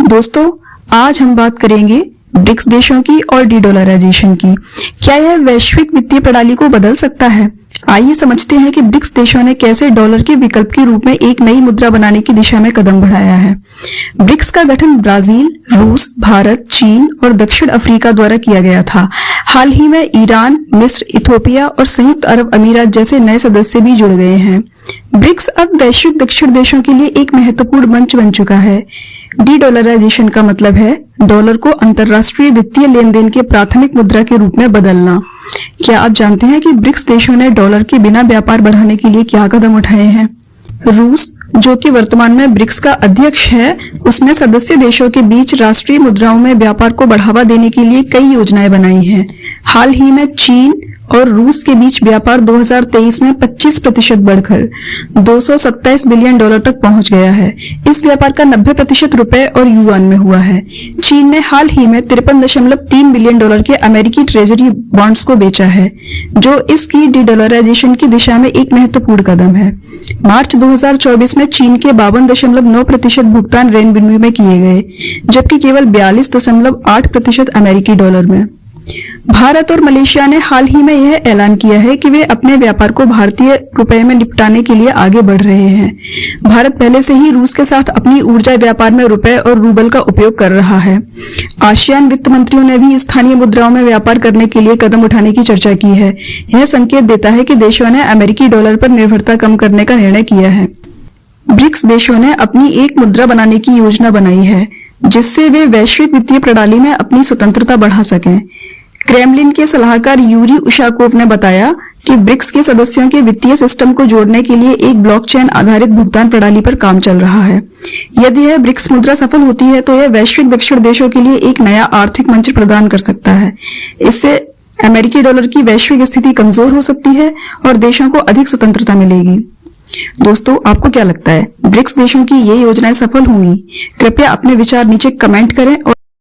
दोस्तों, आज हम बात करेंगे ब्रिक्स देशों की और डी-डॉलराइजेशन की। क्या यह वैश्विक वित्तीय प्रणाली को बदल सकता है? आइए समझते हैं कि ब्रिक्स देशों ने कैसे डॉलर के विकल्प के रूप में एक नई मुद्रा बनाने की दिशा में कदम बढ़ाया है। ब्रिक्स का गठन ब्राजील, रूस, भारत, चीन और दक्षिण अफ्रीका द्वारा किया गया था। हाल ही में ईरान, मिस्र, इथोपिया और संयुक्त अरब अमीरात जैसे नए सदस्य भी जुड़ गए हैं। ब्रिक्स अब वैश्विक दक्षिण देशों के लिए एक महत्वपूर्ण मंच बन चुका है। डी-डॉलराइजेशन का मतलब है डॉलर को अंतर्राष्ट्रीय वित्तीय लेन देन के प्राथमिक मुद्रा के रूप में बदलना। क्या आप जानते हैं कि ब्रिक्स देशों ने डॉलर के बिना व्यापार बढ़ाने के लिए क्या कदम उठाए हैं? रूस, जो कि वर्तमान में ब्रिक्स का अध्यक्ष है, उसने सदस्य देशों के बीच राष्ट्रीय मुद्राओं में व्यापार को बढ़ावा देने के लिए कई योजनाएं बनाई हैं। हाल ही में चीन और रूस के बीच व्यापार 2023 में 25% बढ़कर 227 बिलियन डॉलर तक पहुंच गया है। इस व्यापार का 90% रुपए और युआन में हुआ है। चीन ने हाल ही में 53.3 बिलियन डॉलर के अमेरिकी ट्रेजरी बॉन्ड्स को बेचा है, जो इसकी डी-डॉलराइजेशन की दिशा में एक महत्वपूर्ण कदम है। मार्च 2024 में चीन के 52.9% भुगतान रेनबिन्वी में किए गए, जबकि केवल 42.8% अमेरिकी डॉलर में। भारत और मलेशिया ने हाल ही में यह ऐलान किया है कि वे अपने व्यापार को भारतीय रुपए में निपटाने के लिए आगे बढ़ रहे हैं। भारत पहले से ही रूस के साथ अपनी ऊर्जा व्यापार में रुपए और रूबल का उपयोग कर रहा है। आसियान वित्त मंत्रियों ने भी स्थानीय मुद्राओं में व्यापार करने के लिए कदम उठाने की चर्चा की है। यह संकेत देता है कि देशों ने अमेरिकी डॉलर पर निर्भरता कम करने का निर्णय किया है। ब्रिक्स देशों ने अपनी एक मुद्रा बनाने की योजना बनाई है, जिससे वे वैश्विक वित्तीय प्रणाली में अपनी स्वतंत्रता बढ़ा सकें। क्रेमलिन के सलाहकार यूरी उशाकोव ने बताया कि ब्रिक्स के सदस्यों के वित्तीय सिस्टम को जोड़ने के लिए एक ब्लॉकचेन आधारित भुगतान प्रणाली पर काम चल रहा है। यदि यह ब्रिक्स मुद्रा सफल होती है तो यह वैश्विक दक्षिण देशों के लिए एक नया आर्थिक मंच प्रदान कर सकता है। इससे अमेरिकी डॉलर की वैश्विक स्थिति कमजोर हो सकती है और देशों को अधिक स्वतंत्रता मिलेगी। दोस्तों, आपको क्या लगता है, ब्रिक्स देशों की ये योजनाएं सफल होंगी? कृपया अपने विचार नीचे कमेंट करें और